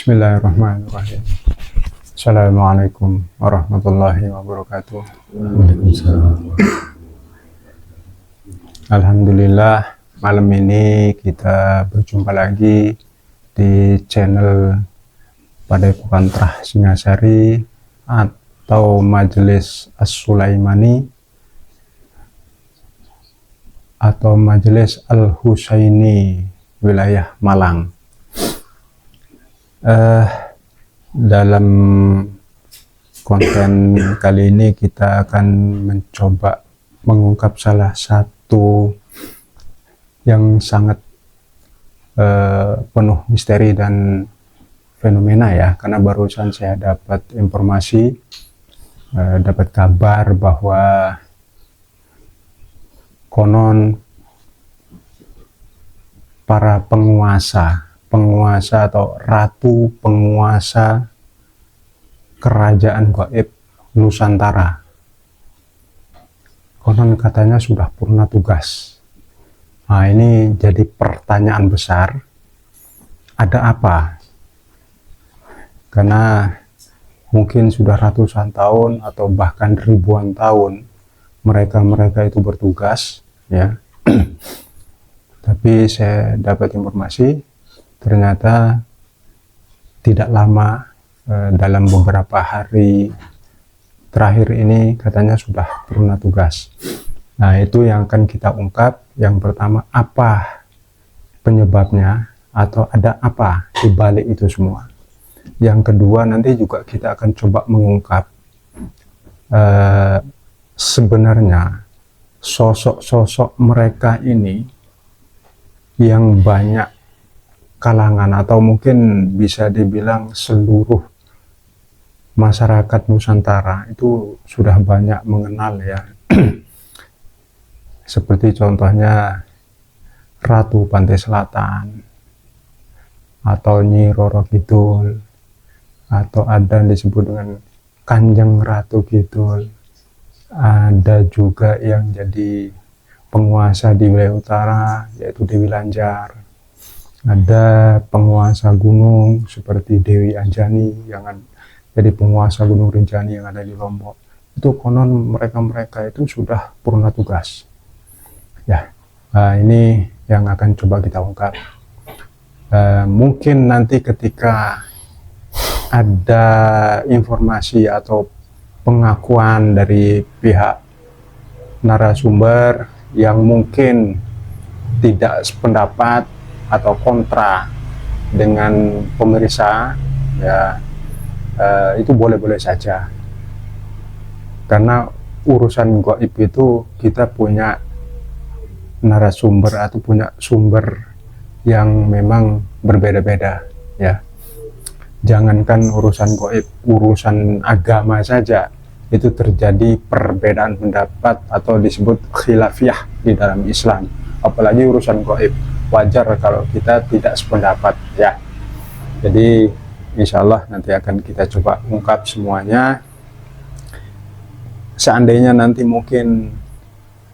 Bismillahirrahmanirrahim. Assalamualaikum warahmatullahi wabarakatuh. Alhamdulillah, malam ini kita berjumpa lagi di channel Padepokan Trah Singasari atau Majelis As-Sulaimani atau Majelis Al-Husaini wilayah Malang. Dalam konten kali ini kita akan mencoba mengungkap salah satu yang sangat penuh misteri dan fenomena ya, karena barusan saya dapat informasi, dapat kabar bahwa konon para penguasa atau ratu penguasa kerajaan gaib Nusantara konon katanya sudah purna tugas. Nah, ini jadi pertanyaan besar, ada apa? Karena mungkin sudah ratusan tahun atau bahkan ribuan tahun mereka itu bertugas ya. Tapi saya dapat informasi ternyata tidak lama, dalam beberapa hari terakhir ini katanya sudah purna tugas. Nah, itu yang akan kita ungkap. Yang pertama, apa penyebabnya atau ada apa di balik itu semua. Yang kedua, nanti juga kita akan coba mengungkap sebenarnya sosok-sosok mereka ini yang banyak kalangan atau mungkin bisa dibilang seluruh masyarakat Nusantara itu sudah banyak mengenal ya. Seperti contohnya Ratu Pantai Selatan atau Nyi Roro Kidul, atau ada yang disebut dengan Kanjeng Ratu Kidul. Ada juga yang jadi penguasa di wilayah utara yaitu Dewi Lanjar. Ada penguasa gunung seperti Dewi Anjani yang jadi penguasa Gunung Rinjani yang ada di Lombok. Itu konon mereka itu sudah purna tugas. Ya, ini yang akan coba kita ungkap. Mungkin nanti ketika ada informasi atau pengakuan dari pihak narasumber yang mungkin tidak sependapat atau kontra dengan pemirsa ya, itu boleh-boleh saja, karena urusan gaib itu kita punya narasumber atau punya sumber yang memang berbeda-beda ya. Jangankan urusan gaib, urusan agama saja itu terjadi perbedaan pendapat atau disebut khilafiyah di dalam Islam, apalagi urusan gaib. Wajar kalau kita tidak sependapat ya. Jadi insya Allah nanti akan kita coba ungkap semuanya. Seandainya nanti mungkin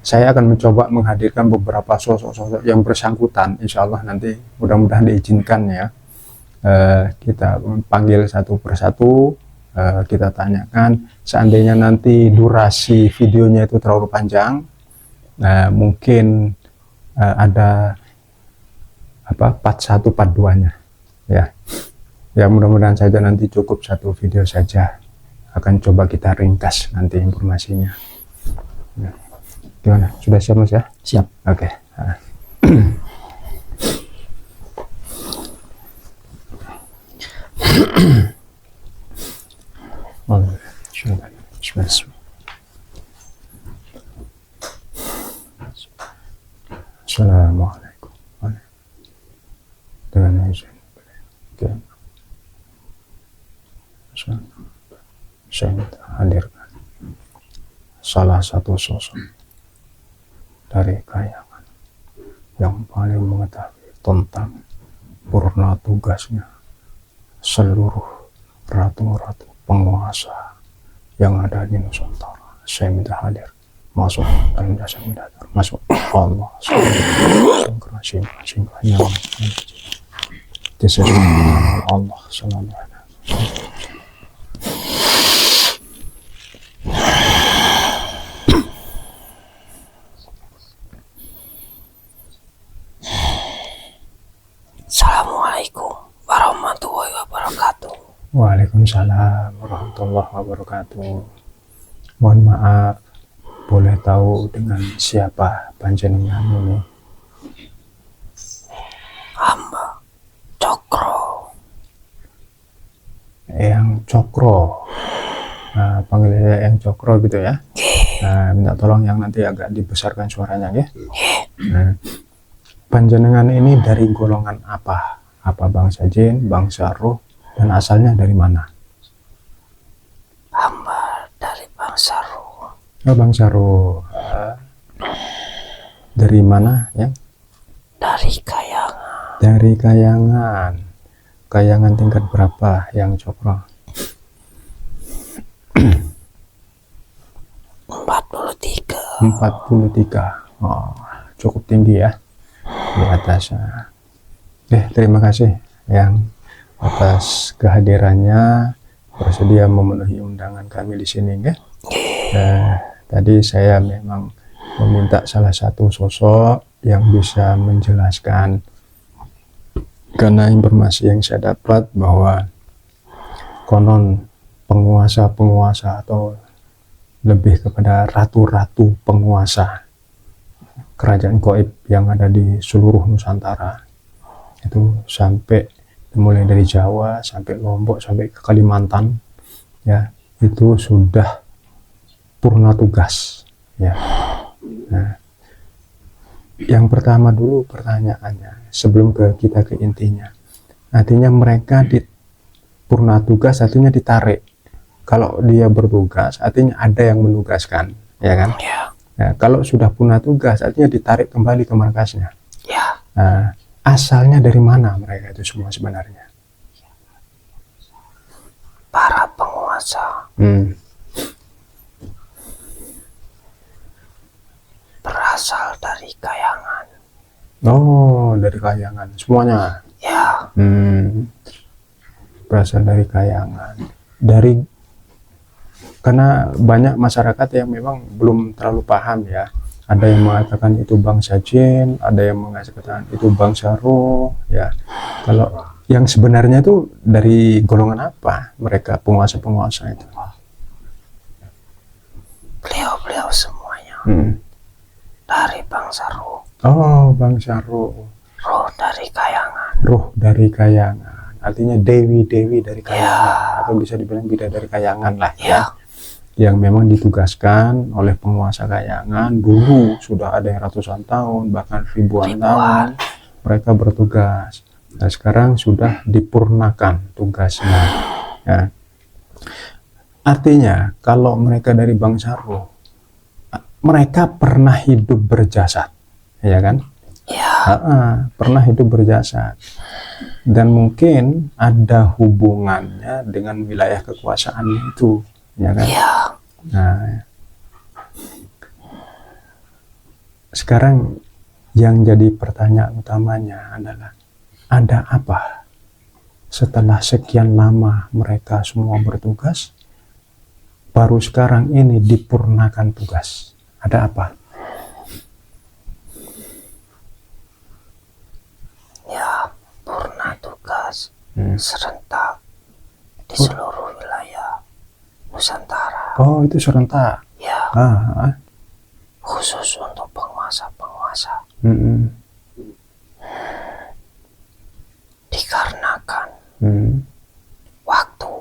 saya akan mencoba menghadirkan beberapa sosok-sosok yang bersangkutan, insya Allah nanti mudah-mudahan diizinkan ya. Kita panggil satu persatu, kita tanyakan. Seandainya nanti durasi videonya itu terlalu panjang, mungkin ada part 1 part 2-nya ya. Ya, mudah-mudahan saja nanti cukup satu video saja. Akan coba kita ringkas nanti informasinya ya. Gimana, sudah siap Mas ya? Siap. Oke. Assalamualaikum. Dengan izin saya minta hadirkan salah satu sosok dari kayangan yang paling mengetahui tentang purna tugasnya seluruh ratu-ratu penguasa yang ada di Nusantara. Saya minta hadir, masuk dalam jasa mendatar, masuk Allah. Disesuaikan Allah Subhanahu wa Ta'ala. Assalamualaikum warahmatullahi wabarakatuh. Waalaikumsalam warahmatullahi wabarakatuh. Mohon maaf, boleh tahu dengan siapa panjenengan ini? Hamba Cokro. Eyang Cokro. Nah, panggil saya Eyang Cokro gitu ya. Nah, minta tolong yang nanti agak dibesarkan suaranya ya. Nah, panjenengan ini dari golongan apa? Apa bangsa jin, bangsa roh, dan asalnya dari mana? Hamba dari bangsa Ruh. Oh, bangsa roh. Dari mana ya? Dari Kayangan. Dari Kayangan. Kayangan tingkat berapa yang Cokro? 43. 43. Oh, cukup tinggi ya di atasnya. Terima kasih yang atas kehadirannya, bersedia memenuhi undangan kami di sini ya. Tadi saya memang meminta salah satu sosok yang bisa menjelaskan, karena informasi yang saya dapat bahwa konon penguasa-penguasa atau lebih kepada ratu-ratu penguasa kerajaan gaib yang ada di seluruh Nusantara itu, sampai mulai dari Jawa sampai Lombok sampai ke Kalimantan ya, itu sudah purna tugas ya. Nah, yang pertama dulu pertanyaannya sebelum kita ke intinya, artinya mereka di purna tugas artinya ditarik. Kalau dia bertugas artinya ada yang menugaskan ya kan Ya. Nah, kalau sudah purna tugas artinya ditarik kembali ke markasnya. Ya. Nah, asalnya dari mana mereka itu semua sebenarnya? Para penguasa berasal dari Kayangan. Oh, dari Kayangan semuanya. Ya. Berasal dari Kayangan. Karena banyak masyarakat yang memang belum terlalu paham ya. Ada yang mengatakan itu bangsa jin, ada yang mengatakan itu bangsa roh ya. Kalau yang sebenarnya itu dari golongan apa mereka penguasa-penguasa itu? Beliau-beliau semuanya dari bangsa Ruh. Oh, bangsa roh. Ruh dari Kayangan. Roh dari Kayangan. Artinya dewi-dewi dari Kayangan, atau bisa dibilang bidadari Kayangan lah ya. Yang memang ditugaskan oleh penguasa Kayangan dulu, sudah ada yang ratusan tahun bahkan ribuan tahun mereka bertugas. Nah, sekarang sudah dipurnakan tugasnya ya. Artinya kalau mereka dari bangsa roh, mereka pernah hidup berjasad ya kan Ya. Pernah hidup berjasad, dan mungkin ada hubungannya dengan wilayah kekuasaan itu ya kan. Ya. Nah, sekarang yang jadi pertanyaan utamanya adalah, ada apa setelah sekian lama mereka semua bertugas, baru sekarang ini dipurnakan tugas? Ada apa? Ya, purna tugas serentak di seluruh wilayah Nusantara. Oh, itu serentak. Ya. Khusus untuk penguasa-penguasa. Dikarenakan waktu.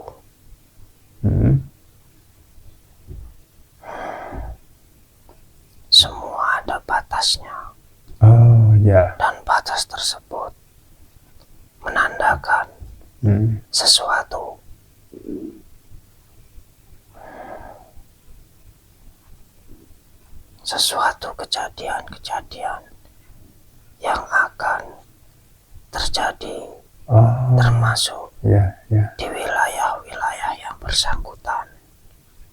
Semua ada batasnya. Oh ya. Dan batas tersebut menandakan sesuatu. Sesuatu kejadian-kejadian yang akan terjadi, termasuk di wilayah-wilayah yang bersangkutan,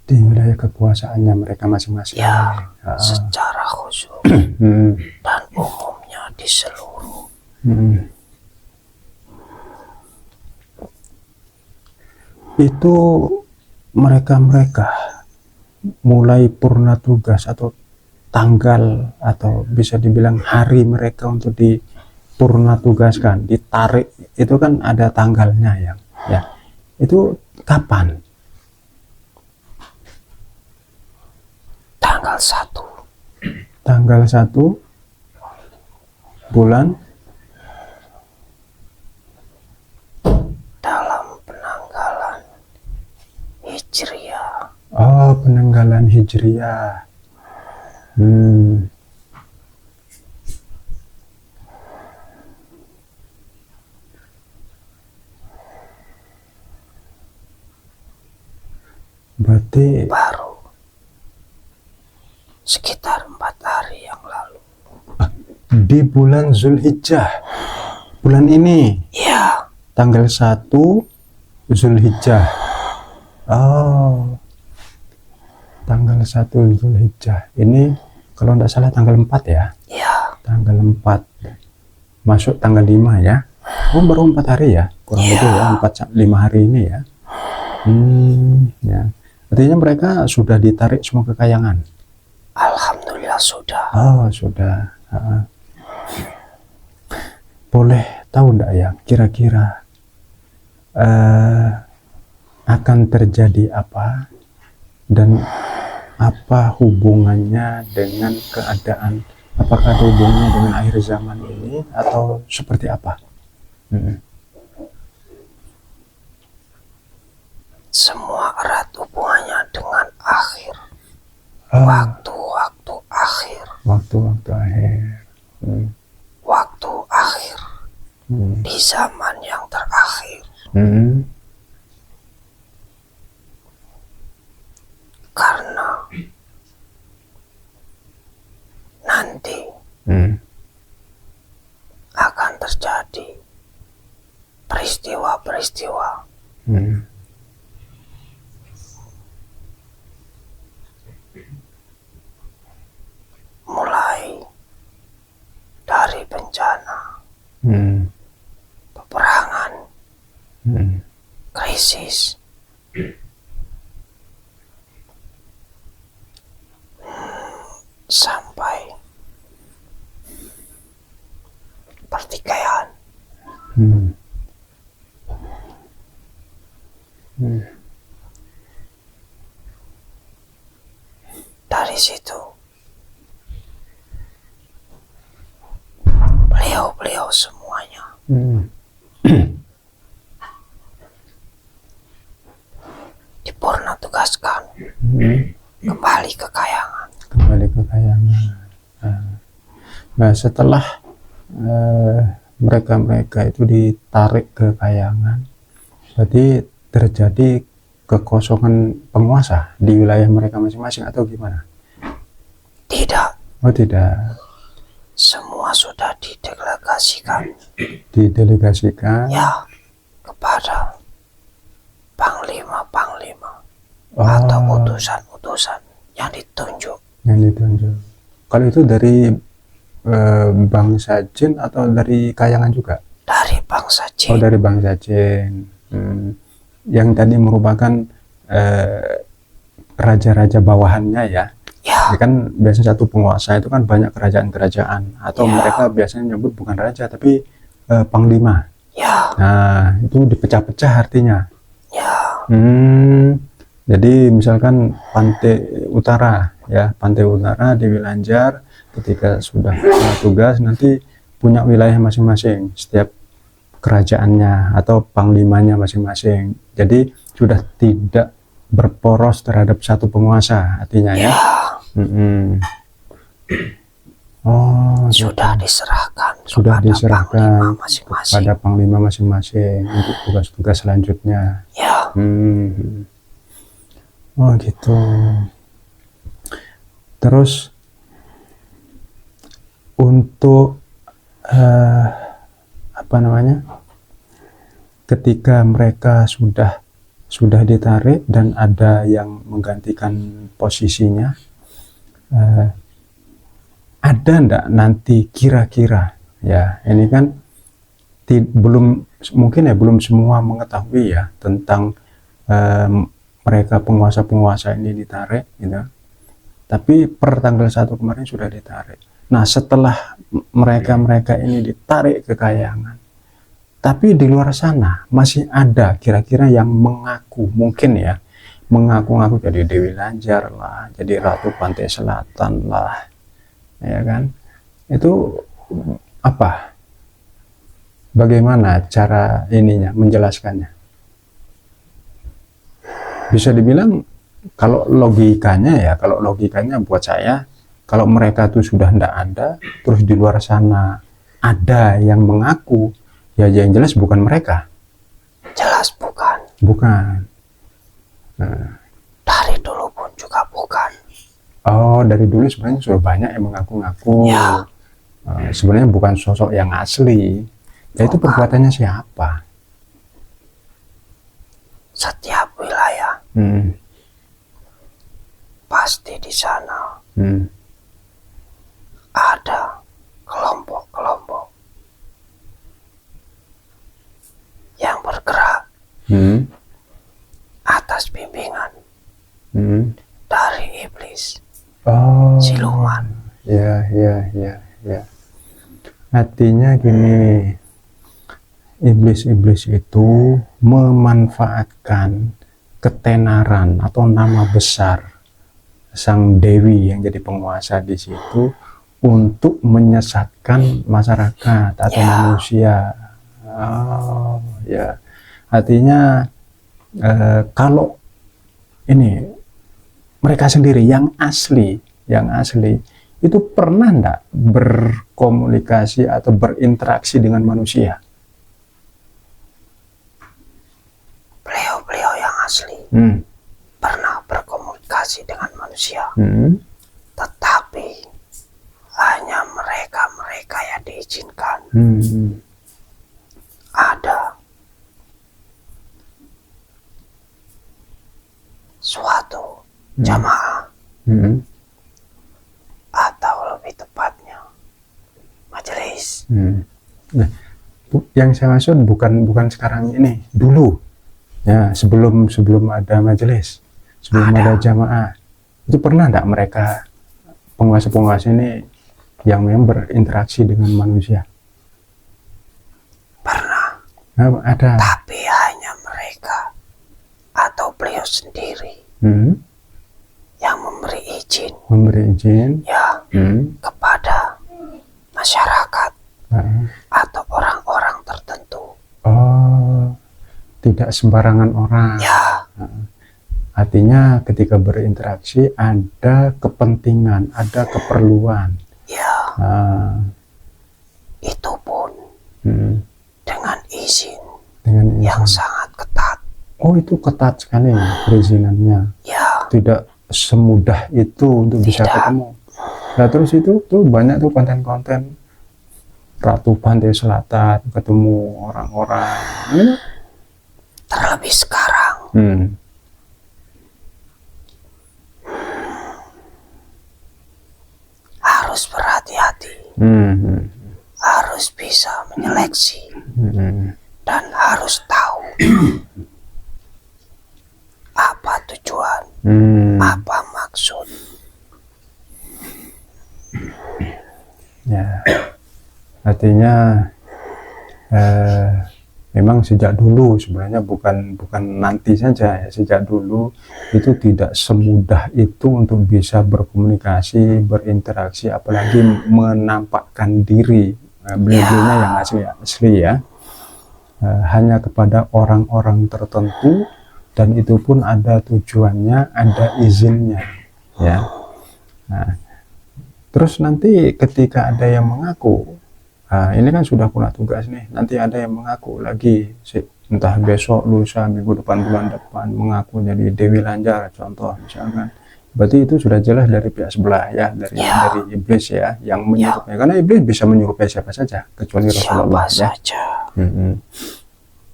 di wilayah kekuasaannya mereka masing-masing ya, secara khusus dan umumnya di seluruh itu mereka-mereka mulai purna tugas atau tanggal atau bisa dibilang hari mereka untuk dipurna tugaskan, ditarik, itu kan ada tanggalnya ya. Itu kapan? Tanggal 1. Tanggal 1 bulan dalam penanggalan Hijriah. Oh, penanggalan Hijriah. Berarti Baru sekitar 4 hari yang lalu. di bulan Zulhijjah, bulan ini, Ya, tanggal 1 Zulhijjah. Oh, tanggal 1 Zulhijjah. Ini kalau tidak salah tanggal 4 ya. ya, Tanggal 4. Masuk tanggal 5 ya. Oh, baru 4 hari ya. Kurang lebih ya, 4-5 hari ini ya. Ya. Artinya mereka sudah ditarik semua kekayangan. alhamdulillah sudah. Oh, sudah. Boleh tahu enggak ya, kira-kira akan terjadi apa dan apa hubungannya dengan keadaan, apakah ada hubungannya dengan akhir zaman ini atau seperti apa? Semua erat hubungannya dengan akhir. Ah, Waktu-waktu akhir. waktu-waktu akhir. Waktu akhir. Di zaman yang terakhir. Karena nanti akan terjadi peristiwa-peristiwa mulai dari bencana, peperangan, krisis, sampai pertikaian. Dari situ beliau semuanya dipurna tugaskan kembali ke kayangan. Kembali ke kayangan. Nah, setelah mereka-mereka itu ditarik ke kayangan, berarti terjadi kekosongan penguasa di wilayah mereka masing-masing atau gimana? Tidak, Oh, tidak. semua sudah didelegasikan Didelegasikan. ya kepada panglima-panglima Oh, atau utusan-utusan yang ditunjuk. yang ditunjuk. Kalau itu dari bangsa Jin atau dari kayangan juga? Dari bangsa Oh, Jin. dari bangsa Jin. Yang tadi merupakan raja-raja bawahannya ya. Ya, Ya kan biasanya satu penguasa itu kan banyak kerajaan-kerajaan atau Ya. mereka biasanya nyebut bukan raja tapi panglima. ya, Nah, itu dipecah-pecah artinya. ya, Jadi misalkan pantai utara ya, pantai utara di Wilanjar ketika sudah tugas nanti punya wilayah masing-masing setiap kerajaannya atau panglimanya masing-masing. Jadi sudah tidak berporos terhadap satu penguasa artinya ya. Oh, sudah diserahkan sudah kepada diserahkan panglima masing-masing. pada panglima masing-masing untuk tugas-tugas selanjutnya. Ya, Oh gitu. Terus untuk apa namanya? Ketika mereka sudah ditarik dan ada yang menggantikan posisinya, ada ndak nanti kira-kira ya, ini kan belum mungkin ya belum semua mengetahui ya tentang mereka penguasa-penguasa ini ditarik gitu. Tapi per tanggal 1 kemarin sudah ditarik. Nah, setelah mereka-mereka ini ditarik ke Kahyangan, tapi di luar sana masih ada kira-kira yang mengaku, mungkin ya, mengaku-ngaku jadi Dewi Lanjar lah, jadi Ratu Pantai Selatan lah, ya kan? Itu apa? Bagaimana cara ininya menjelaskannya? Bisa dibilang kalau logikanya buat saya, kalau mereka tuh sudah tidak ada, terus di luar sana ada yang mengaku, ya yang jelas bukan mereka. Jelas bukan. Bukan. Nah. Dari dulu pun juga bukan. Oh, dari dulu sebenarnya sudah banyak yang mengaku-ngaku. Ya. Sebenarnya bukan sosok yang asli. Ya itu perbuatannya siapa? Setiap wilayah. Pasti di sana ada kelompok-kelompok yang bergerak atas bimbingan dari iblis, siluman. Ya. Artinya gini, iblis-iblis itu memanfaatkan ketenaran atau nama besar sang dewi yang jadi penguasa di situ untuk menyesatkan masyarakat atau manusia. Oh, ya. Artinya kalau ini mereka sendiri yang asli itu pernah enggak berkomunikasi atau berinteraksi dengan manusia? Beliau-beliau yang asli pernah berkomunikasi dengan manusia, tetapi hanya mereka yang diizinkan. Ada suatu jamaah, atau lebih tepatnya majelis. Nah, yang saya maksud bukan sekarang ini, dulu ya, sebelum ada majelis, sebelum ada jamaah, itu pernah enggak mereka penguasa-penguasa ini yang memang berinteraksi dengan manusia? Pernah. Nah, ada. Tapi hanya mereka atau beliau sendiri yang memberi izin ya kepada masyarakat atau orang-orang tertentu. Oh, tidak sembarangan orang ya. Artinya ketika berinteraksi ada kepentingan, ada keperluan ya. Itu pun dengan izin yang sangat ketat. Oh, itu ketat sekali perizinannya. Ya. Tidak semudah itu untuk bisa ketemu. Nah, terus itu tuh banyak tuh konten-konten Ratu Pantai Selatan ketemu orang-orang. Terlebih sekarang. Harus berhati-hati. Harus bisa menyeleksi. Dan harus tahu apa tujuan, apa maksud. Ya, artinya memang sejak dulu sebenarnya bukan nanti saja ya, sejak dulu itu tidak semudah itu untuk bisa berkomunikasi, berinteraksi, apalagi menampakkan diri beliau-beliaunya yang asli ya. Hanya kepada orang-orang tertentu, dan itu pun ada tujuannya, ada izinnya ya. Nah, terus nanti ketika ada yang mengaku, ini kan sudah punya tugas nih, nanti ada yang mengaku lagi, entah besok, lusa, minggu depan, bulan depan, mengaku jadi Dewi Lanjar contoh misalkan, berarti itu sudah jelas dari pihak sebelah ya, dari iblis ya, yang menyuruhnya. Karena iblis bisa menyuruhkan siapa saja kecuali Rasulullah ya.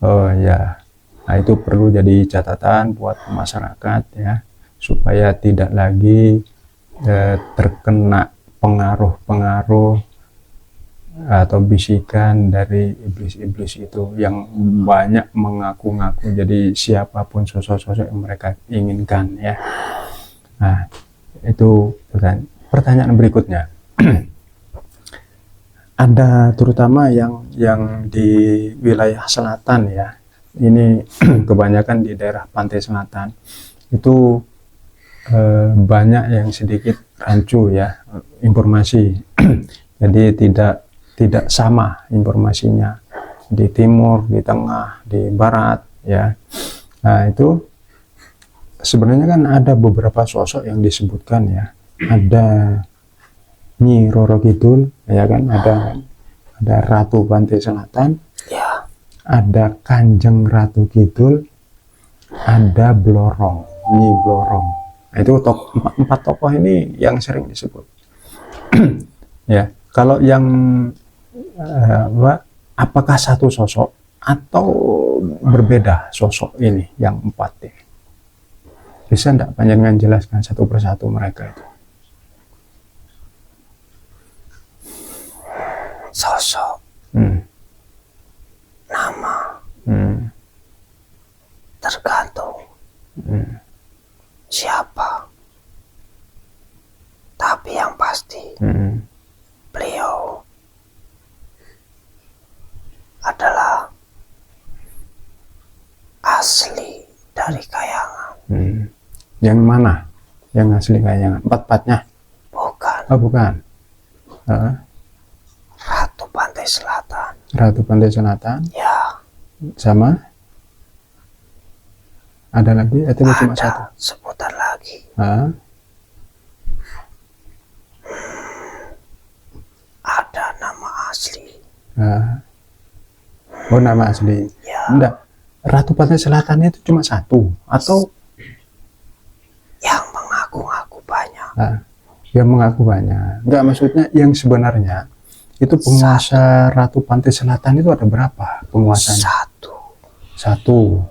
Oh ya, nah itu perlu jadi catatan buat masyarakat ya, supaya tidak lagi terkena pengaruh-pengaruh atau bisikan dari iblis-iblis itu yang banyak mengaku-ngaku jadi siapapun sosok-sosok yang mereka inginkan ya. Nah, itu pertanyaan berikutnya. Ada terutama yang di wilayah selatan ya. Ini kebanyakan di daerah pantai selatan. Itu banyak yang sedikit rancu ya informasi. Jadi tidak sama informasinya di timur, di tengah, di barat ya. Nah, itu sebenarnya kan ada beberapa sosok yang disebutkan ya. Ada Nyi Roro Kidul ya kan, ada Ratu Pantai Selatan, Ya. ada Kanjeng Ratu Kidul, ada Blorong, Nyi Blorong. Nah, itu empat tokoh ini yang sering disebut. Ya, kalau yang apakah satu sosok atau berbeda sosok ini yang empat ini? Bisa enggak panjenengan jelaskan satu persatu mereka itu? Sosok, nama, tergantung siapa. Tapi yang pasti beliau adalah asli dari Kayangan. Yang mana? Yang asli Kayangan? Empat-empatnya? Bukan. Oh, bukan. Ratu Pantai Selatan. Ratu Pantai Selatan Ya. sama ada lagi atau cuma satu? Ada sebutan lagi. Ada nama asli. Oh, nama asli. Ya. Enggak. Ratu Pantai Selatan itu cuma satu atau Yang mengaku-ngaku banyak. yang mengaku banyak? Enggak, maksudnya yang sebenarnya itu penguasa Ratu Pantai Selatan itu ada berapa penguasanya? Satu.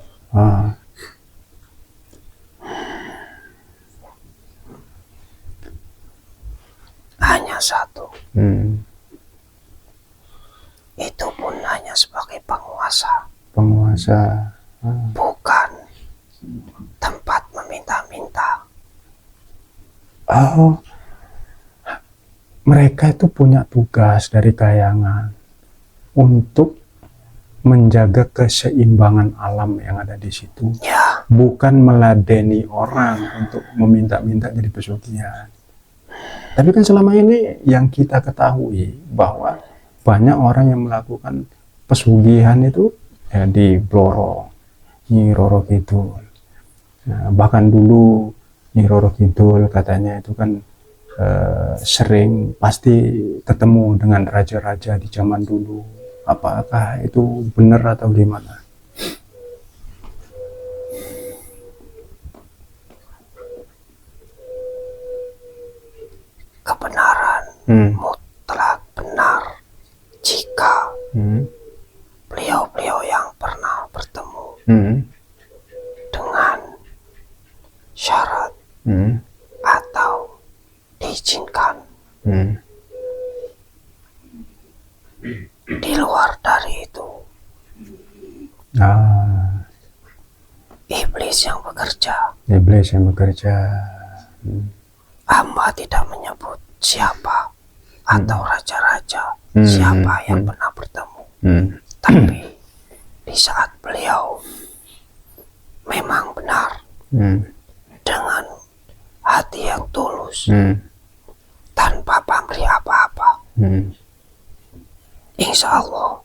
Hanya satu. Itu pun hanya sebagai penguasa. Bukan tempat meminta-minta. Oh, mereka itu punya tugas dari Kayangan untuk menjaga keseimbangan alam yang ada di situ. Ya. Bukan meladeni orang untuk meminta-minta jadi pesugihan. Tapi kan selama ini yang kita ketahui bahwa banyak orang yang melakukan pesugihan itu ya di Blorong, Nyi Roro Kidul. Nah, bahkan dulu Nyi Roro Kidul katanya itu kan sering pasti ketemu dengan raja-raja di zaman dulu. Apakah itu benar atau gimana? Kebenaran mutlak benar jika beliau-beliau yang pernah bertemu dengan syarat atau diizinkan. Di luar dari itu, iblis yang bekerja. Hamba tidak menyebut siapa atau raja-raja siapa yang pernah bertemu. Tapi di saat beliau memang benar dengan hati yang tulus tanpa pamrih apa-apa, insya Allah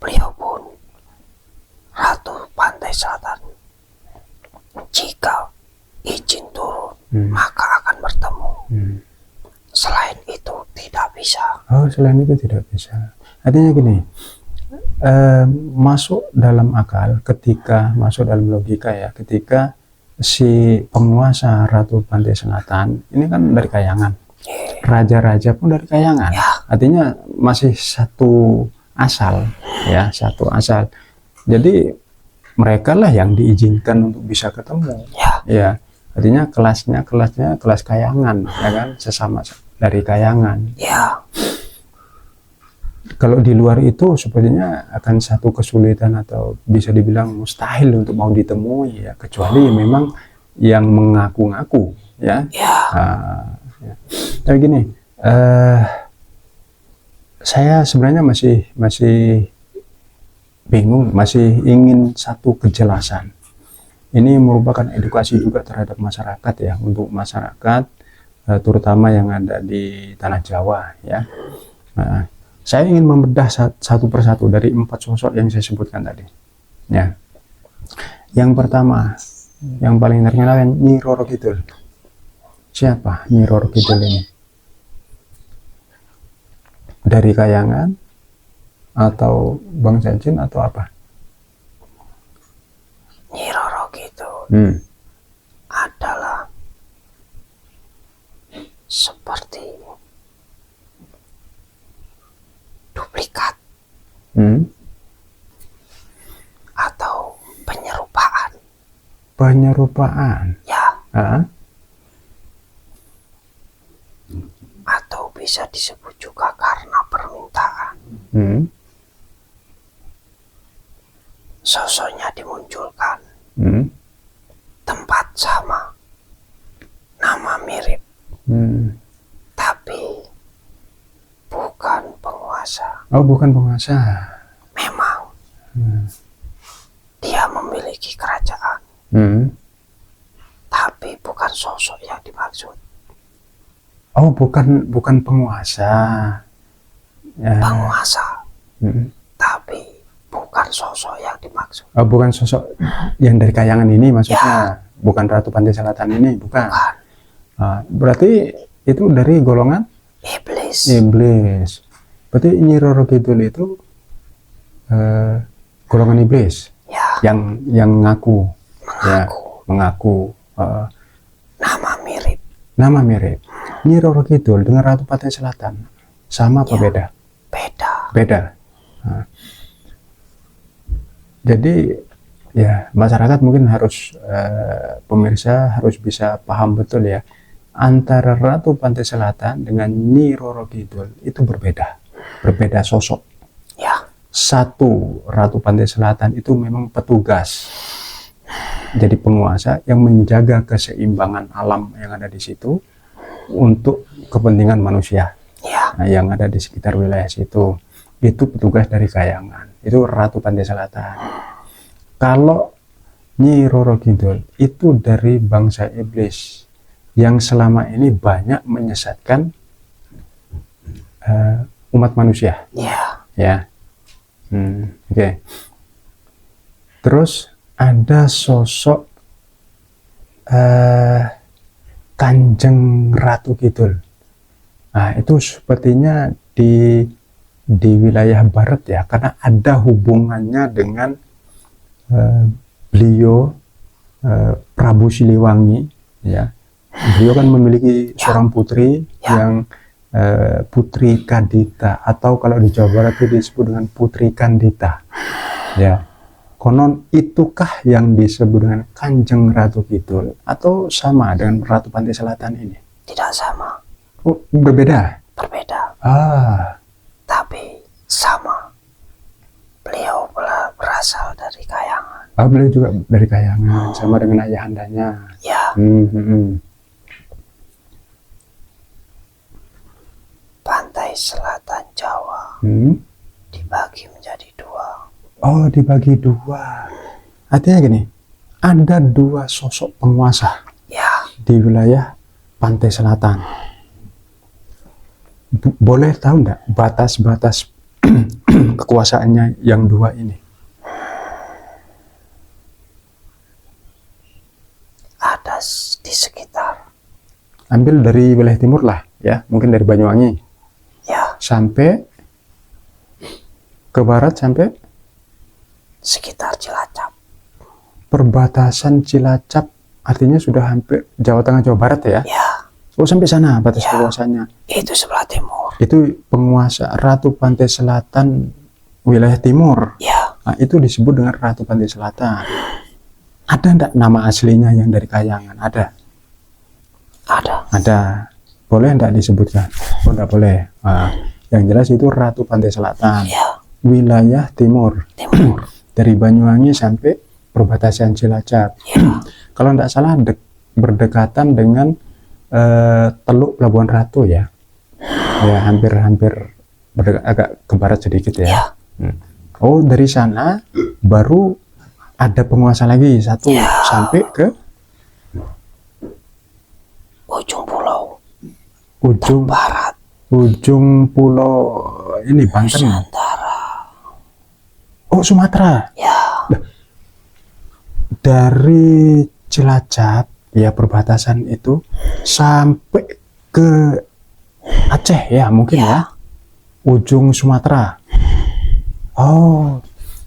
beliau pun Ratu Pantai Selatan jika izin turun maka akan bertemu. Selain itu tidak bisa. Oh, selain itu tidak bisa. Artinya gini, masuk dalam akal, ketika masuk dalam logika ya, ketika si penguasa Ratu Pantai Selatan ini kan dari Kayangan, raja-raja pun dari Kayangan, artinya masih satu asal ya, satu asal. Jadi mereka lah yang diizinkan untuk bisa ketemu ya, artinya kelasnya kelas Kayangan ya kan, sesama dari Kayangan ya. Kalau di luar itu sepertinya akan satu kesulitan atau bisa dibilang mustahil untuk mau ditemui ya, kecuali memang yang mengaku-ngaku ya. Ya. Ya. Tapi gini, saya sebenarnya masih bingung, masih ingin satu kejelasan. Ini merupakan edukasi juga terhadap masyarakat ya, untuk masyarakat terutama yang ada di tanah Jawa ya. Nah, saya ingin membedah satu persatu dari 4 sosok yang saya sebutkan tadi. Ya. Yang pertama, yang paling terkenal Nyi Roro Kidul. Siapa Nyi Roro Kidul ini? Dari kayangan atau bangsa jin atau apa? Nyi Roro Kidul adalah seperti duplikat atau penyerupaan. Penyerupaan Ya. ah? Atau bisa disebut juga karena permintaan. Sosoknya dimunculkan, tempat sama, nama mirip, tapi bukan penguasa. Oh, bukan penguasa. Memang dia memiliki kerajaan, tapi bukan sosok yang dimaksud. Oh, bukan penguasa. Ya. Penguasa, tapi bukan sosok yang dimaksud. Oh, bukan sosok yang dari kayangan ini maksudnya. Ya. Bukan Ratu Pantai Selatan ini, bukan. Berarti itu dari golongan iblis. Berarti Nyi Roro Kidul itu golongan iblis. Ya. Yang mengaku. Nama mirip. Nyi Roro Kidul dengan Ratu Pantai Selatan sama apa beda? Beda. Nah. Jadi ya masyarakat mungkin harus pemirsa harus bisa paham betul ya, antara Ratu Pantai Selatan dengan Nyi Roro Kidul itu berbeda sosok ya. Satu, Ratu Pantai Selatan itu memang petugas, jadi penguasa yang menjaga keseimbangan alam yang ada di situ untuk kepentingan manusia ya. Nah, yang ada di sekitar wilayah situ. Itu petugas dari kayangan, itu Ratu Pantai Selatan. Kalau Nyi Roro Kidul itu dari bangsa iblis yang selama ini banyak menyesatkan umat manusia. Ya. Oke. Terus ada sosok Kanjeng Ratu Kidul. Nah, itu sepertinya di wilayah barat ya, karena ada hubungannya dengan beliau Prabu Siliwangi ya. Beliau kan memiliki seorang putri yang Putri Kandita, atau kalau di Jawa Barat itu disebut dengan Putri Kandita ya. Konon itukah yang disebut dengan Kanjeng Ratu Kidul, atau sama dengan Ratu Pantai Selatan ini? Tidak sama. Oh, berbeda. Tapi sama. Beliau berasal dari kayangan. Beliau juga dari kayangan, sama dengan ayahandanya. Ya. Pantai Selatan Jawa dibagi menjadi 2. Oh, dibagi 2. Artinya gini, ada 2 sosok penguasa ya di wilayah Pantai Selatan. Boleh tahu enggak batas-batas kekuasaannya yang 2 ini? Ada di sekitar. Ambil dari wilayah timur lah ya, mungkin dari Banyuwangi ya, sampai ke barat sampai sekitar Cilacap. Perbatasan Cilacap artinya sudah hampir Jawa Tengah, Jawa Barat ya? Ya. Oh, sampai sana batas kekuasaannya. Itu sebelah timur. Itu penguasa Ratu Pantai Selatan wilayah timur. Ya. Nah, itu disebut dengan Ratu Pantai Selatan. Ada enggak nama aslinya yang dari kayangan? Ada. Boleh enggak disebutkan? Oh, enggak boleh. Nah, Yang jelas itu Ratu Pantai Selatan, Ya, wilayah timur, timur. dari Banyuwangi sampai perbatasan Cilacap. Ya, Kalau tidak salah berdekatan dengan Teluk Pelabuhan Ratu ya. Ya, hampir agak ke barat sedikit ya. ya, Oh, dari sana baru ada penguasa lagi satu Ya. sampai ke ujung pulau ujung barat pulau ini Banten. Nusantara. Oh, Sumatera. Ya, Dari Cilacap ya, perbatasan itu sampai ke Aceh ya mungkin ya. Ujung Sumatera. Oh,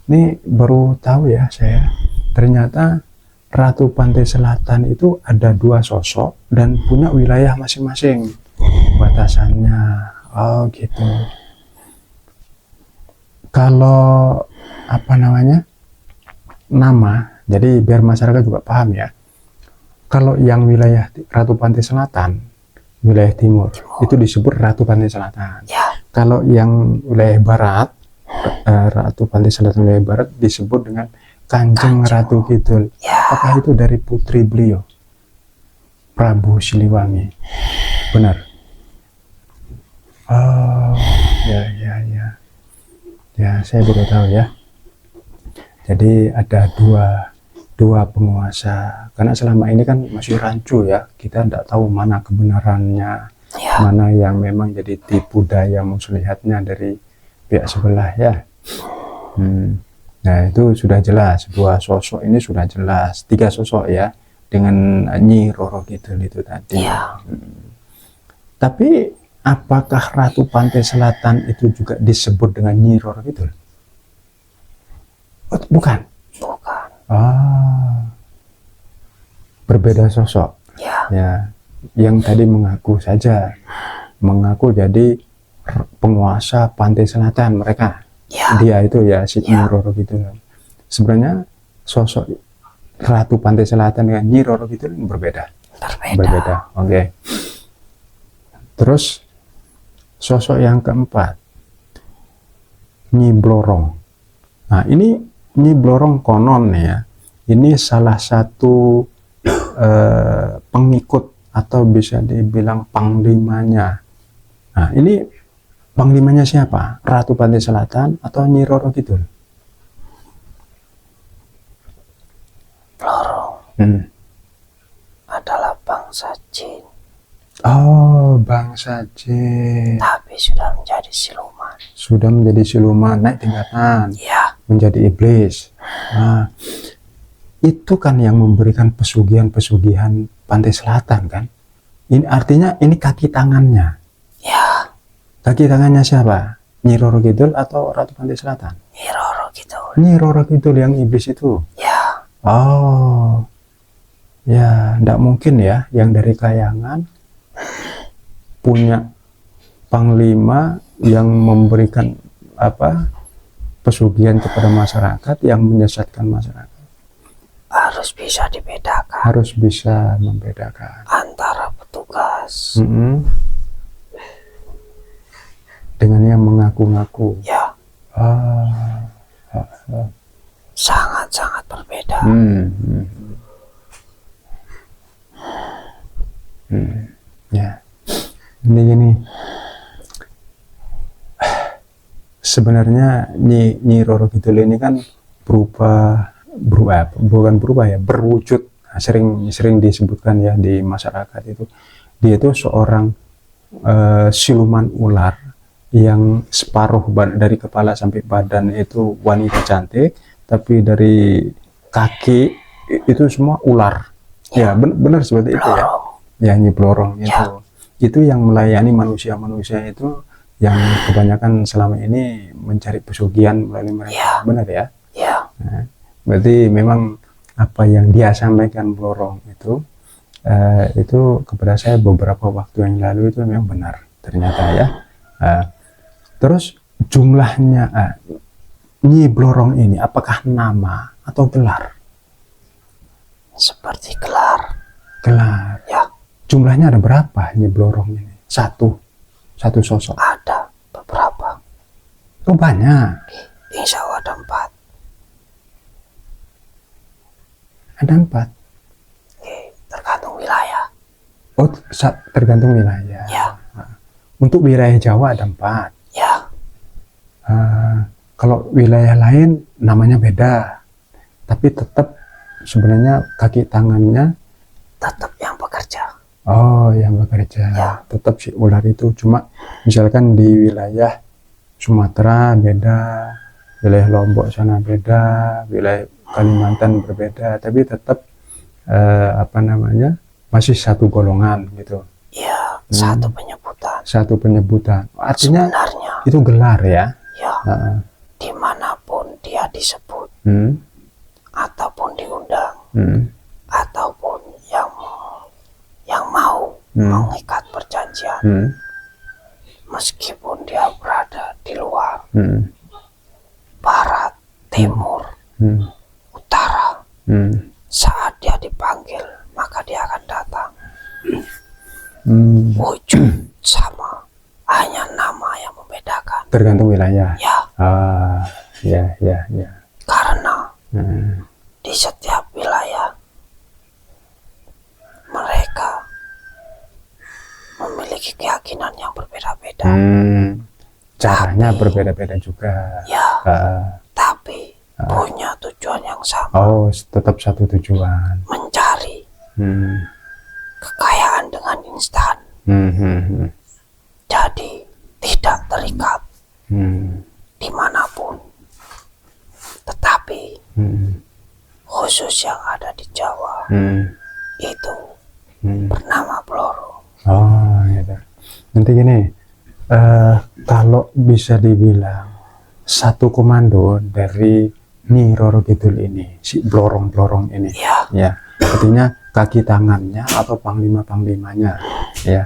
ini baru tahu ya saya. Ternyata Ratu Pantai Selatan itu ada 2 sosok dan punya wilayah masing-masing batasannya. Oh gitu. Kalau apa namanya, nama, jadi biar masyarakat juga paham ya. Kalau yang wilayah Ratu Pantai Selatan, wilayah timur, itu disebut Ratu Pantai Selatan. ya, Kalau yang wilayah barat, Ratu Pantai Selatan wilayah barat disebut dengan Kanjeng Ratu Kidul. ya. Apakah itu dari putri beliau, Prabu Siliwangi? Benar. Oh, ya. Ya, saya baru tahu ya. Jadi ada dua penguasa. Karena selama ini kan masih rancu ya. Kita tidak tahu mana kebenarannya, Ya. mana yang memang jadi tipu daya muslihatnya dari pihak sebelah ya. Nah, itu sudah jelas. 2 sosok ini sudah jelas. 3 sosok ya, dengan Nyi Roro Kidul itu tadi. Ya. Tapi apakah Ratu Pantai Selatan itu juga disebut dengan Nyi Roro Kidul? Oh, bukan. Bukan. Ah, berbeda sosok. Ya, Ya, yang tadi mengaku saja, mengaku jadi penguasa Pantai Selatan mereka. ya, Dia itu ya si Nyi Roro Kidul. Sebenarnya sosok Ratu Pantai Selatan dengan Nyi Roro Kidul berbeda. berbeda. Oke. Terus sosok yang keempat, Nyi Blorong. Nah, ini Nyi Blorong konon ya, ini salah satu pengikut atau bisa dibilang panglimanya. Nah, ini panglimanya siapa? Ratu Pantai Selatan atau Nyi Roro Kidul? Blorong adalah bangsa jin, Oh, bangsa jin. tapi sudah menjadi siluman. Sudah menjadi siluman, naik tingkatan, Ya, menjadi iblis. Nah, itu kan yang memberikan pesugihan-pesugihan Pantai Selatan kan. Ini artinya ini kaki tangannya. ya, Kaki tangannya siapa? Nyi Roro Kidul atau Ratu Pantai Selatan? Nyi Roro gitu. Nyi Roro Kidul yang iblis itu. Ya, Oh, ya, tidak mungkin ya yang dari Kayangan punya panglima yang memberikan apa pesugihan kepada masyarakat, yang menyesatkan masyarakat. harus bisa dibedakan Harus bisa membedakan. antara petugas. Dengan yang mengaku-ngaku. Ya, sangat-sangat berbeda. Ya, ini gini. Sebenarnya Nyi Roro Kidul ini kan bukan berubah ya, berwujud. Sering disebutkan ya di masyarakat itu. Dia itu seorang siluman ular yang separuh dari kepala sampai badan itu wanita cantik, tapi dari kaki itu semua ular. Ya, benar seperti itu ya. Ya, Nyi Blorong itu. Ya. Itu yang melayani manusia-manusia itu yang kebanyakan selama ini mencari pesugihan melalui mereka. Ya. Benar ya? Ya, Nah, berarti memang apa yang dia sampaikan Blorong itu kepada saya beberapa waktu yang lalu itu memang benar ternyata ya. Terus jumlahnya Nyi Blorong ini apakah nama atau gelar? seperti gelar. Gelar. Ya, Jumlahnya ada berapa Nyi Blorong ini? Satu sosok. ada beberapa. Oh banyak. Insya Allah ada 4. Ada 4. Tergantung wilayah. Oh tergantung wilayah. Ya. Untuk wilayah Jawa ada 4. Ya. Kalau wilayah lain namanya beda, tapi tetap sebenarnya kaki tangannya Tetap yang bekerja. oh yang bekerja. Ya. Tetap si ular itu, cuma misalkan di wilayah Sumatera beda, wilayah Lombok sana beda, wilayah Kalimantan berbeda, tapi tetap apa namanya masih satu golongan gitu. Ya, satu penyebutan. Satu penyebutan. Artinya Sebenarnya, itu gelar ya. ya, Heeh. dimanapun dia disebut, Hmm. ataupun diundang, Hmm. ataupun yang mau mengikat perjanjian, Hmm. meskipun dia berada di luar, Hmm. barat, timur, Hmm. utara, Hmm. saat dia dipanggil, maka dia akan datang. Hmm. Wujud sama, hanya nama yang membedakan. Tergantung wilayah. Ya, Ya. karena Hmm. di setiap wilayah mereka memiliki keyakinan yang berbeda-beda. Caranya Tapi- berbeda-beda juga. Ya, Ah, tapi punya tujuan yang sama, oh, tetap satu tujuan. mencari Hmm. kekayaan dengan instan. Hmm. Jadi tidak terikat Hmm. dimanapun. Tetapi Hmm. khusus yang ada di Jawa Hmm. itu Hmm. bernama Bloro. Oh, gitu. Nanti gini, kalau bisa dibilang satu komando dari Nyi Roro Kidul ini, si blorong-blorong ini, Ya, ya, artinya kaki tangannya atau panglima-panglimanya, ya,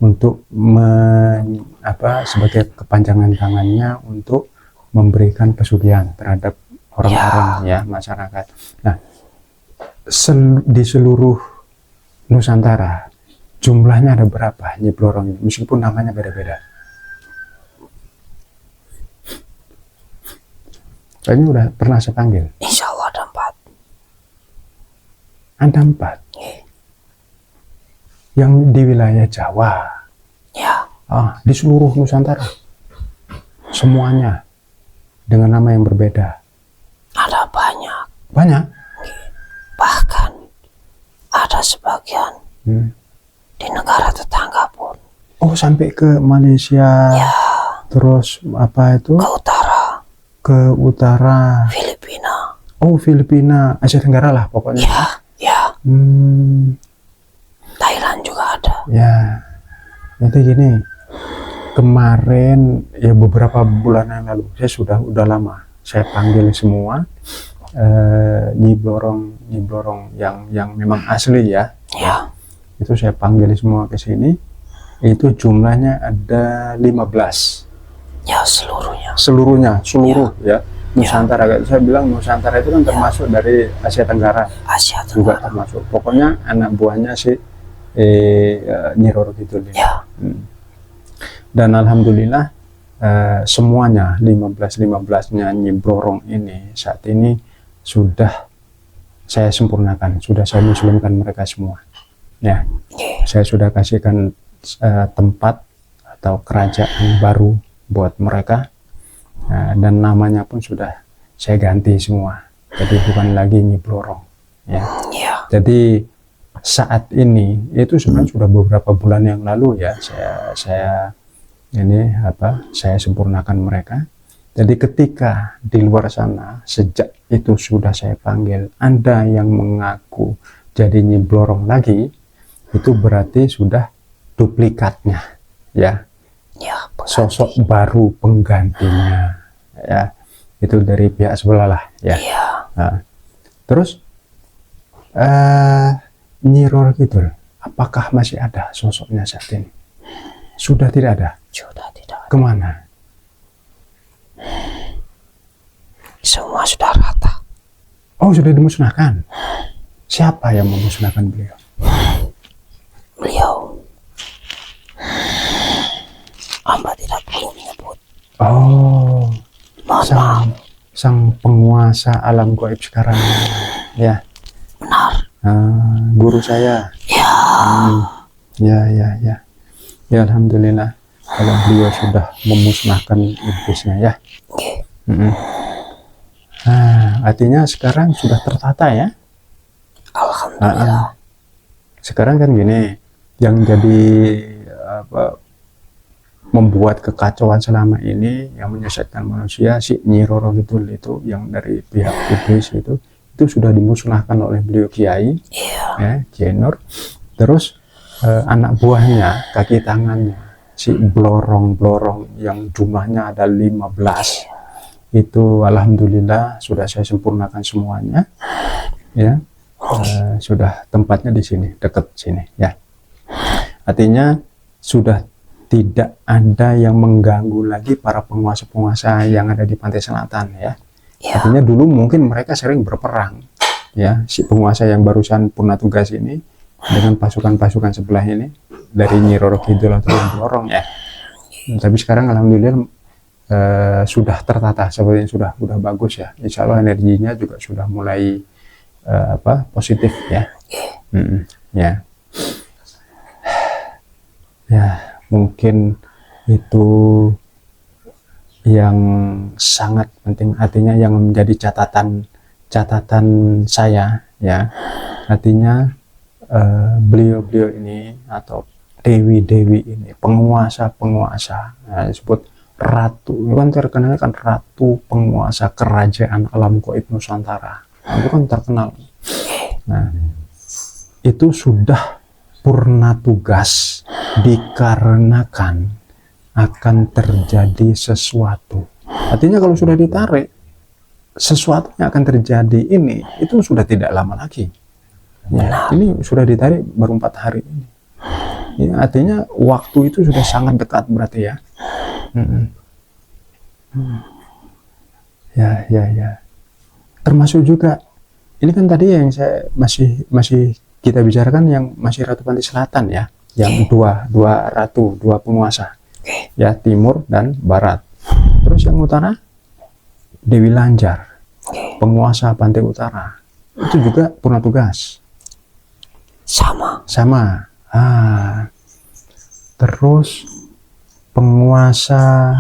untuk sebagai kepanjangan tangannya untuk memberikan pesugihan terhadap orang-orang ya masyarakat. Nah, di seluruh Nusantara jumlahnya ada berapa Nyi Blorong ini, meskipun namanya beda-beda? Kayaknya udah pernah saya panggil. insya Allah ada 4. Ada 4 Eh, yang di wilayah Jawa. Ya, Di seluruh Nusantara semuanya dengan nama yang berbeda. ada banyak. Banyak. Bahkan ada sebagian Hmm. di negara tetangga pun. Oh, sampai ke Malaysia. Ya, Terus apa itu? ke utara, Ke utara. Filipina. Oh, Filipina, Asia Tenggara lah pokoknya. Ya, Hmm, Thailand juga ada. ya. Nanti gini. Kemarin ya beberapa bulan yang lalu, saya udah lama saya panggil semua Nyi Blorong yang memang asli ya. Ya, Itu saya panggil semua ke sini. Itu jumlahnya ada 15. ya seluruhnya. Seluruh ya. Nusantara. Saya bilang Nusantara itu kan termasuk dari Asia Tenggara Asia juga Tenggara. termasuk. Pokoknya anak buahnya si Nyi Roro Kidul ini. Ya, Dan alhamdulillah semuanya 15-15-nya Nyi Blorong ini saat ini sudah saya sempurnakan, sudah saya muslimkan mereka semua. Ya, saya sudah kasihkan tempat atau kerajaan baru buat mereka, dan namanya pun sudah saya ganti semua. Jadi bukan lagi Nyi Blorong. Ya. ya, Jadi saat ini itu sebenarnya sudah beberapa bulan yang lalu ya saya sempurnakan mereka. Jadi ketika di luar sana sejak itu sudah saya panggil, Anda yang mengaku jadi Nyi Blorong lagi, itu berarti sudah duplikatnya ya, ya, sosok baru penggantinya ya, itu dari pihak sebelah lah ya. ya, Nah, terus Nyi Roro Kidul, apakah masih ada sosoknya saat ini? Sudah tidak ada. sudah tidak. Kemana? Semua sudah rata. Oh, sudah dimusnahkan. Siapa yang memusnahkan beliau? Beliau, hamba tidak perlu menyebut. Oh, sang penguasa alam gaib sekarang, ya. Benar. Guru saya. Ya. Ya. Ya, alhamdulillah kalau beliau sudah memusnahkan iblisnya, ya. Artinya sekarang sudah tertata, ya. Alhamdulillah. Sekarang kan gini, yang jadi membuat kekacauan selama ini, yang menyesatkan manusia, si Nyi Roro Kidul itu, yang dari pihak iblis itu sudah dimusnahkan oleh beliau Kiai, ya, Kiai Nur. Terus anak buahnya, kaki tangannya, si blorong-blorong yang jumlahnya ada 15, itu alhamdulillah sudah saya sempurnakan semuanya, ya. Sudah tempatnya di sini, dekat sini, ya. Artinya sudah tidak ada yang mengganggu lagi para penguasa-penguasa yang ada di pantai selatan, ya. Artinya dulu mungkin mereka sering berperang, ya, si penguasa yang barusan purna tugas ini dengan pasukan-pasukan sebelah ini dari Nyi Roro Kidul atau Blorong, ya. Tapi sekarang alhamdulillah sudah tertata, sepertinya sudah bagus, ya. Insya Allah energinya juga sudah mulai positif, ya. Ya, mungkin itu yang sangat penting, artinya yang menjadi catatan saya, ya. Artinya beliau-beliau ini atau dewi-dewi ini, penguasa-penguasa, disebut ratu, itu kan terkenal kan ratu penguasa kerajaan alam gaib Nusantara, itu kan terkenal. Nah, itu sudah purna tugas dikarenakan akan terjadi sesuatu. Artinya kalau sudah ditarik, sesuatu yang akan terjadi ini itu sudah tidak lama lagi, ya. Ini sudah ditarik baru 4 hari ini, ya. Artinya waktu itu sudah sangat dekat berarti, ya. Ya. Termasuk juga ini kan tadi yang saya masih kita bicarakan yang masih Ratu Pantai Selatan, ya, yang dua ratu, 2 penguasa, ya, timur dan barat. Terus yang utara Dewi Lanjar, penguasa pantai utara, itu juga purna tugas sama. Terus penguasa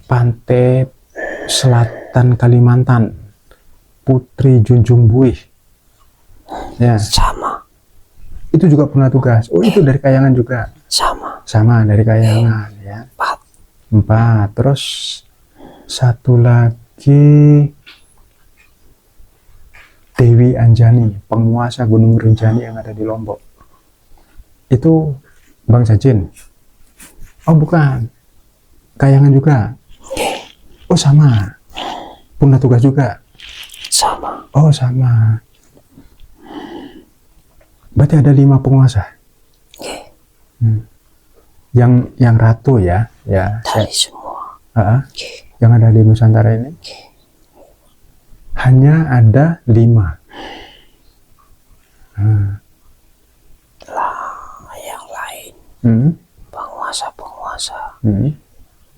pantai selatan Kalimantan, Putri Junjung Buih, ya, itu juga purna tugas. Oh, itu dari Kayangan juga, sama dari Kayangan, ya. 4. Terus satu lagi Dewi Anjani, penguasa Gunung Rinjani yang ada di Lombok, itu bangsa jin. Oh, bukan, Kayangan juga. Oh, sama, purna tugas juga. Oh, sama. Berarti ada 5 penguasa. Yang ratu, ya, Dari semua. Yang ada di Nusantara ini hanya ada 5. Yang lain penguasa-penguasa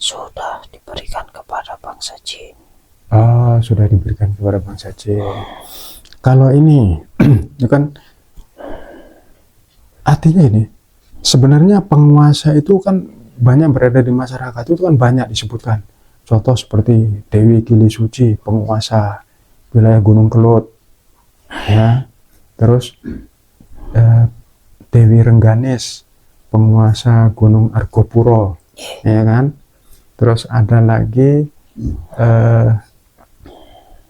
sudah diberikan kepada bangsa jin. Oh, sudah diberikan kepada bangsa jin. Kalau ini itu kan artinya ini sebenarnya penguasa itu kan banyak berada di masyarakat, itu kan banyak disebutkan. Contoh seperti Dewi Gili Suci, penguasa wilayah Gunung Kelut, ya. Terus Dewi Rengganis, penguasa Gunung Argopuro, ya kan. Terus ada lagi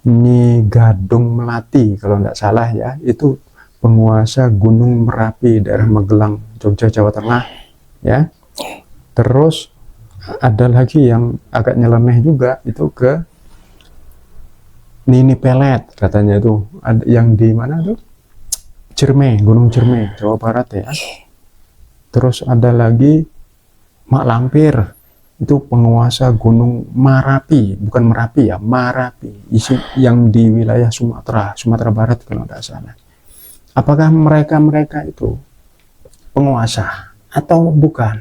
Nyi Gadung Melati kalau tidak salah, ya, itu penguasa Gunung Merapi, daerah Magelang, Jogja, Jawa Tengah, ya. Terus ada lagi yang agak nyeleneh juga, itu ke Nini Pelet katanya, itu ada yang di mana tuh, Ciremai, Gunung Ciremai, Jawa Barat, ya. Terus ada lagi Mak Lampir, itu penguasa Gunung Marapi, bukan Merapi, ya, Marapi, yang di wilayah Sumatera Barat kalau tidak salah. Apakah mereka itu penguasa atau bukan?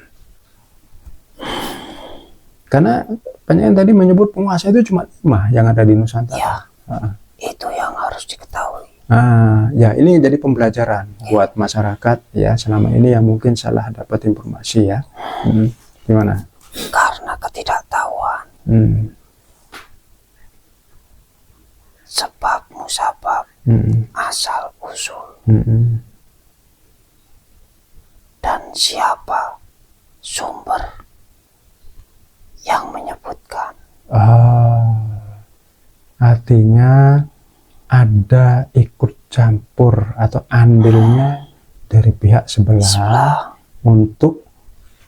Karena banyak yang tadi menyebut penguasa itu cuma 5 yang ada di Nusantara. Ya, itu yang harus diketahui. Ya ini jadi pembelajaran buat masyarakat ya selama ini yang mungkin salah dapat informasi ya. Gimana? Karena ketidaktahuan. Sebab musabab, asal usul, dan siapa sumber yang menyebutkan. Artinya ada ikut campur atau andilnya dari pihak sebelah untuk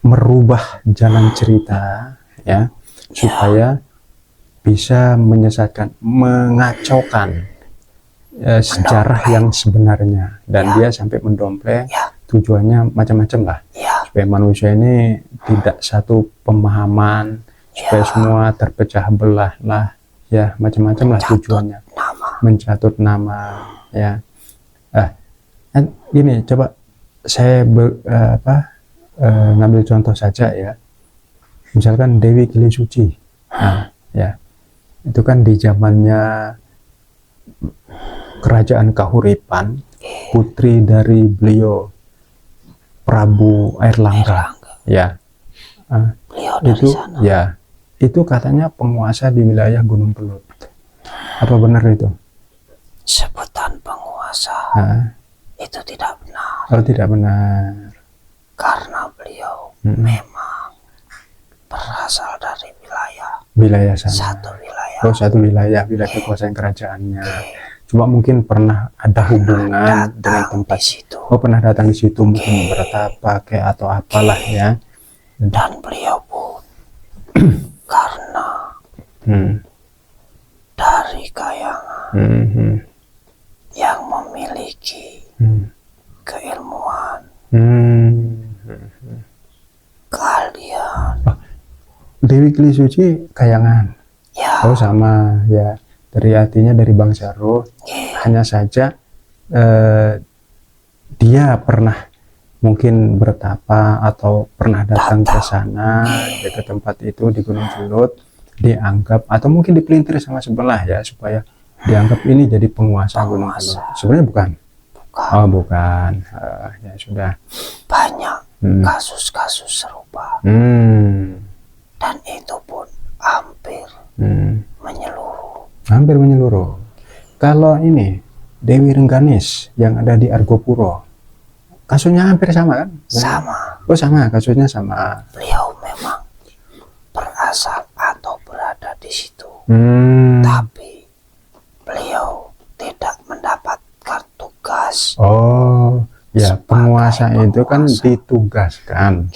merubah jalan cerita ya, supaya bisa menyesatkan, mengacaukan sejarah yang sebenarnya, dan dia sampai mendompleng. Tujuannya macam-macam lah, supaya manusia ini tidak satu pemahaman, supaya semua terpecah belah lah ya, macam-macam lah tujuannya, mencatut nama ya. Gini, coba saya ngambil contoh saja ya, misalkan Dewi Gili Suci. Ya itu kan di zamannya kerajaan Kahuripan, putri dari beliau Prabu Airlangga ya. Itu ya, itu katanya penguasa di wilayah Gunung Kelut. Apa benar itu? Sebutan penguasa itu tidak benar. Oh, tidak benar. Karena beliau memang berasal dari wilayah sana. Satu wilayah. Oh, satu wilayah kekuasaan kerajaannya. Cuma mungkin pernah ada hubungan dengan tempat situ. Oh, pernah datang di situ, mungkin bertapa kayak atau apalah ya. Dan beliau pun karena dari kayangan yang memiliki keilmuan, keahlian. Dewi Gili Suci kayangan. Ya. Oh, sama ya, dari artinya dari bangsa roh. Hanya saja dia pernah mungkin bertapa atau pernah datang ke sana, ke tempat itu di Gunung Kelut, dianggap atau mungkin dipelintir sama sebelah ya, supaya dianggap ini jadi penguasa Gunung Kelut. Sebenarnya bukan. Oh, bukan. Ya sudah. Banyak kasus-kasus serupa. Dan itu pun hampir menyeluruh. Hampir menyeluruh. Kalau ini Dewi Rengganis yang ada di Argopuro, kasusnya hampir sama kan? Sama. Oh, sama, kasusnya sama. Beliau memang berasal atau berada di situ. Tapi beliau tidak mendapatkan tugas. Oh, ya, penguasa itu kan ditugaskan.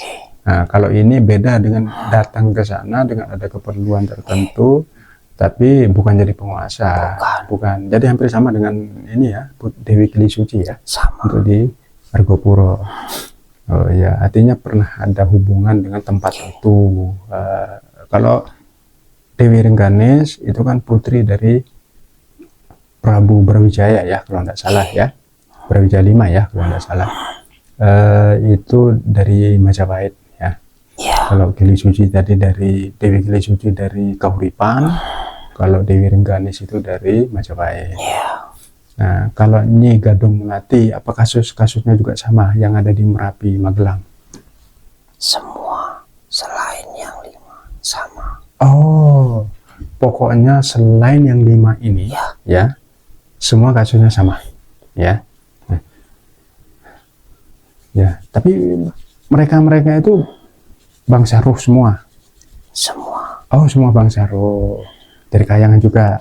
Nah, kalau ini beda dengan datang ke sana dengan ada keperluan tertentu, tapi bukan jadi penguasa. Bukan. Jadi hampir sama dengan ini ya, Dewi Gili Suci ya. Sama. Untuk di Argopuro. Oh ya, artinya pernah ada hubungan dengan tempat itu. Kalau Dewi Rengganis itu kan putri dari Prabu Brawijaya ya, kalau tidak salah ya. Brawijaya V ya, kalau tidak salah. Itu dari Majapahit. Kalau Gili Suci tadi dari Dewi Gili Suci dari Kahuripan, kalau Dewi Rengganis itu dari Majapahit. Nah, kalau Nyi Gadung Melati, apa kasusnya juga sama yang ada di Merapi, Magelang? Semua selain yang 5 sama. Oh, pokoknya selain yang 5 ini ya, semua kasusnya sama ya. Ya, tapi mereka itu bangsa roh semua. Oh, semua bangsa roh. Dari kayangan juga.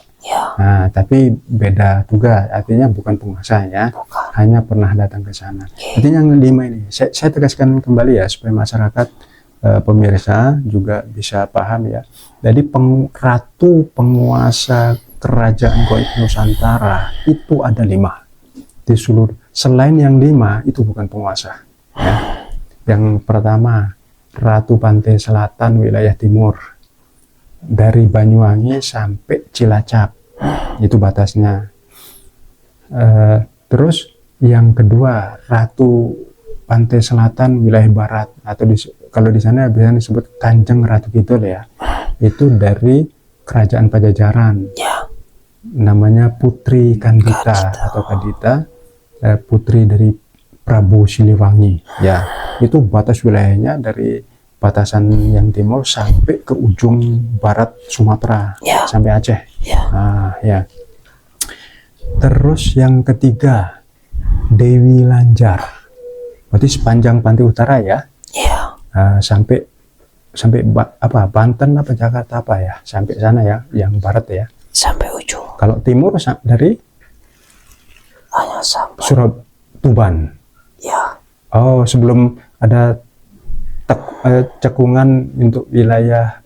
Nah, tapi beda juga, artinya bukan penguasa ya. Hanya pernah datang ke sana. Artinya yang 5 ini, saya tegaskan kembali ya, supaya masyarakat pemirsa juga bisa paham ya. Jadi ratu penguasa kerajaan Goib Nusantara itu ada 5 di seluruh. Selain yang 5 itu bukan penguasa ya. Yang pertama, Ratu Pantai Selatan wilayah timur, dari Banyuwangi sampai Cilacap, itu batasnya. Terus yang kedua, Ratu pantai selatan wilayah barat, atau kalau di sana biasanya disebut Kanjeng Ratu Kidul ya. Itu dari kerajaan Pajajaran. Ya. Namanya Putri Kandita atau Kadita, putri dari Prabu Siliwangi. Ya, itu batas wilayahnya dari batasan yang timur sampai ke ujung barat Sumatera, Ya. sampai Aceh. Ya. Nah, ya. Terus yang ketiga, Dewi Lanjar. Berarti sepanjang pantai utara ya. Ya. Sampai Banten apa Jakarta apa ya, sampai sana ya, yang barat ya. Sampai ujung. Kalau timur dari Hanya sampai. Tuban. Ya. Oh, sebelum ada cekungan untuk wilayah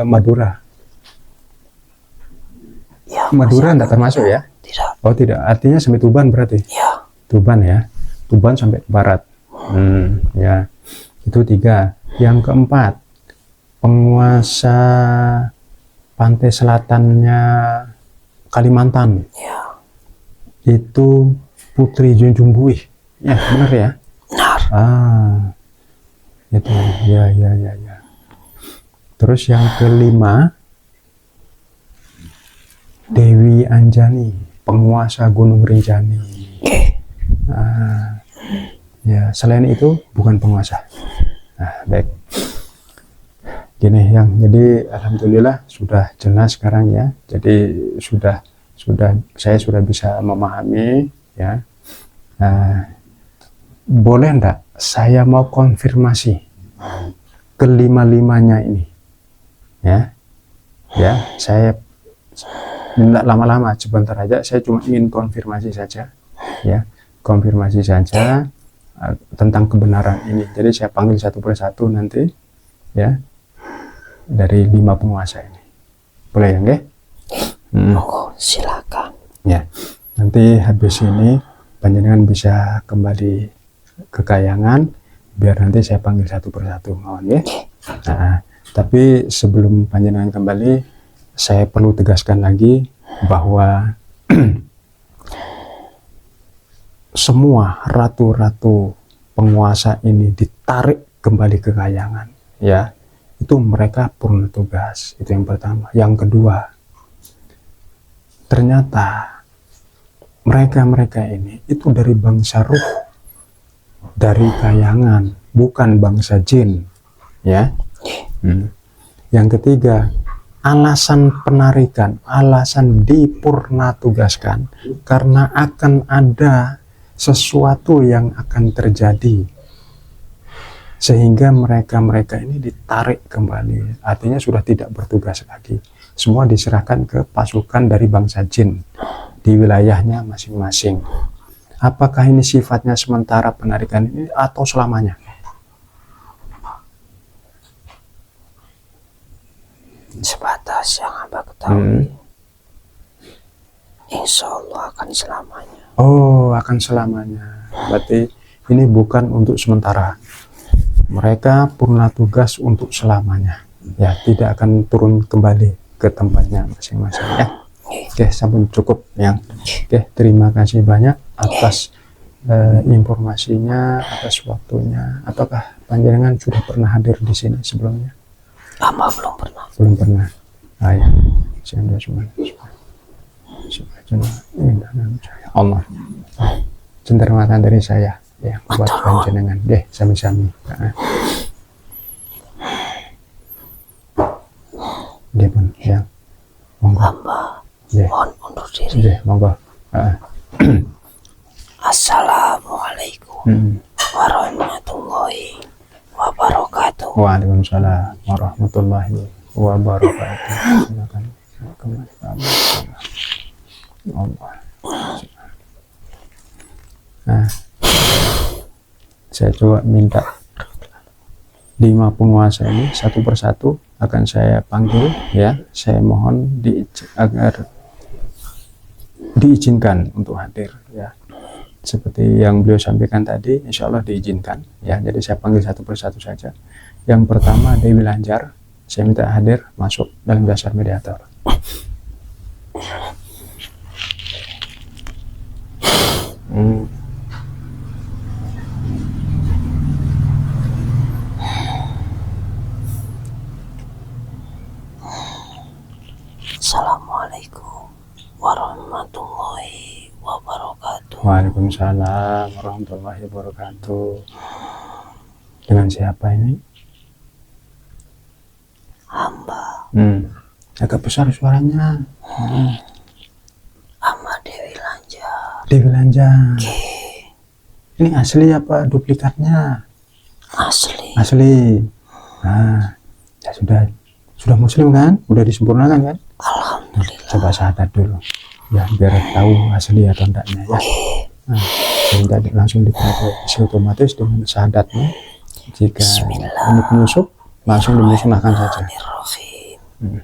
Madura. Ya. Madura enggak termasuk ya? Tidak. Oh tidak, artinya sampai Tuban berarti. Ya. Tuban ya, Tuban sampai barat. Ya, itu 3. Yang keempat, penguasa pantai selatannya Kalimantan. Ya. Itu Putri Junjung Buih. Ya, benar ya? Benar. Itu ya. Terus yang kelima, Dewi Anjani, penguasa Gunung Rinjani. Ya, selain itu bukan penguasa. Baik. Gini jadi alhamdulillah sudah jelas sekarang ya. Jadi saya sudah bisa memahami ya. Boleh enggak saya mau konfirmasi kelima-limanya ini? Ya, saya tidak lama-lama, sebentar aja. Saya cuma ingin konfirmasi saja, ya, konfirmasi saja tentang kebenaran ini. Jadi saya panggil satu persatu nanti, ya, dari 5 penguasa ini. Boleh ya, nggih? Monggo, silakan. Ya, nanti habis ini panjenengan bisa kembali ke Kayangan, biar nanti saya panggil satu persatu, mohon ya. Tapi sebelum panjenengan kembali, saya perlu tegaskan lagi bahwa semua ratu-ratu penguasa ini ditarik kembali ke Kayangan, ya. Itu mereka purna tugas, itu yang pertama. Yang kedua, ternyata mereka ini itu dari bangsa ruh, dari Kayangan, bukan bangsa jin, ya. Yang ketiga, alasan penarikan, alasan dipurna tugaskan karena akan ada sesuatu yang akan terjadi sehingga mereka ini ditarik kembali, artinya sudah tidak bertugas lagi, semua diserahkan ke pasukan dari bangsa jin di wilayahnya masing-masing. Apakah ini sifatnya sementara penarikan ini atau selamanya? Sebatas yang hamba ketahui, insya Allah akan selamanya. Oh, akan selamanya. Berarti ini bukan untuk sementara. Mereka purna tugas untuk selamanya. Ya, tidak akan turun kembali ke tempatnya masing-masing ya. Oke, sampun cukup ya. Oke, terima kasih banyak atas informasinya, atas waktunya. Apakah panjenengan sudah pernah hadir di sini sebelumnya? Hamba belum pernah. Belum pernah. Ya. Allah. Cenderamatan dari saya ya buat panjenengan. Sami-sami. Pun ya. Monggo. Hamba mohon undur diri. Monggo. Assalamualaikum warahmatullahi wabarakatuh. Waalaikumsalam warahmatullahi wabarakatuh. Silakan. Allah. Saya coba minta 5 penguasa ini satu persatu akan saya panggil ya. Saya mohon agar diizinkan untuk hadir ya. Seperti yang beliau sampaikan tadi, insya Allah diizinkan ya. Jadi saya panggil satu persatu saja. Yang pertama Dewi Lanjar, saya minta hadir masuk dalam dasar mediator. Waalaikumsalam warahmatullahi wabarakatuh. Dengan siapa ini? Hamba. Agak besar suaranya. Hamba Dewi Lanjar. Dewi Lanjar. Ini asli apa duplikatnya? Asli. Asli. Nah, ya sudah muslim kan? Udah disempurnakan kan? Alhamdulillah. Coba syahadat dulu. Ya, biar tahu asli atau enggaknya ya. Nah, sehingga langsung diproses otomatis dengan syahadatnya. Jika ini penyusup, langsung dimusnahkan saja. Bismillahirrahmanirrahim.